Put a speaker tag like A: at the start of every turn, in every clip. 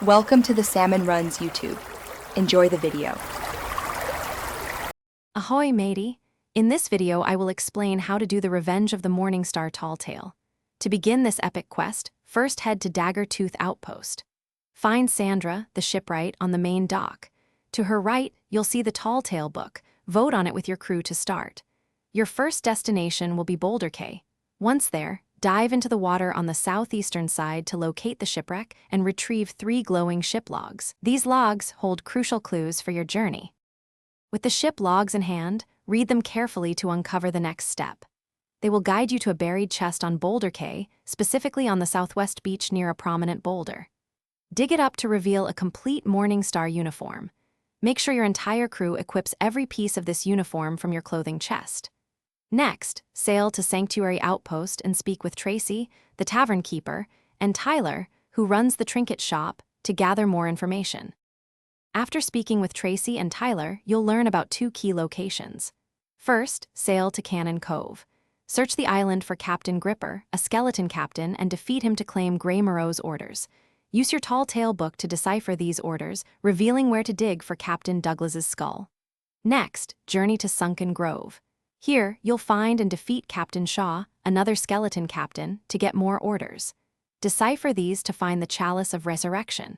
A: Welcome to the Salmon Runs YouTube. Enjoy the video.
B: Ahoy, matey! In this video, I will explain how to do the Revenge of the Morningstar Tall Tale. To begin this epic quest, first head to Daggertooth Outpost. Find Sandra, the shipwright, on the main dock. To her right, you'll see the Tall Tale book. Vote on it with your crew to start. Your first destination will be Boulder Cay. Once there, dive into the water on the southeastern side to locate the shipwreck and retrieve 3 glowing ship logs. These logs hold crucial clues for your journey. With the ship logs in hand, read them carefully to uncover the next step. They will guide you to a buried chest on Boulder Cay, specifically on the southwest beach near a prominent boulder. Dig it up to reveal a complete Morningstar uniform. Make sure your entire crew equips every piece of this uniform from your clothing chest. Next, sail to Sanctuary Outpost and speak with Tracy, the tavern keeper, and Tyler, who runs the trinket shop, to gather more information. After speaking with Tracy and Tyler, you'll learn about 2 key locations. First, sail to Cannon Cove. Search the island for Captain Gripper, a skeleton captain, and defeat him to claim Grey Moreau's orders. Use your Tall Tale book to decipher these orders, revealing where to dig for Captain Douglas's skull. Next, journey to Sunken Grove. Here, you'll find and defeat Captain Shaw, another skeleton captain, to get more orders. Decipher these to find the Chalice of Resurrection.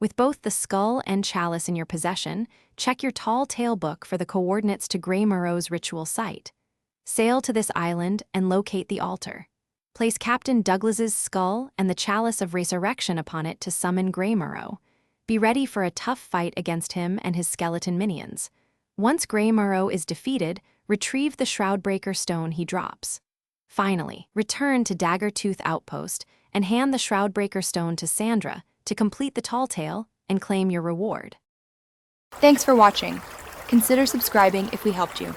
B: With both the skull and chalice in your possession, check your Tall Tale book for the coordinates to Grey Moreau's ritual site. Sail to this island and locate the altar. Place Captain Douglas's skull and the Chalice of Resurrection upon it to summon Grey Moreau. Be ready for a tough fight against him and his skeleton minions. Once Grey Moreau is defeated, retrieve the Shroudbreaker stone he drops. Finally, return to Daggertooth Outpost and hand the Shroudbreaker stone to Sandra to complete the Tall Tale and claim your reward.
A: Thanks for watching. Consider subscribing if we helped you.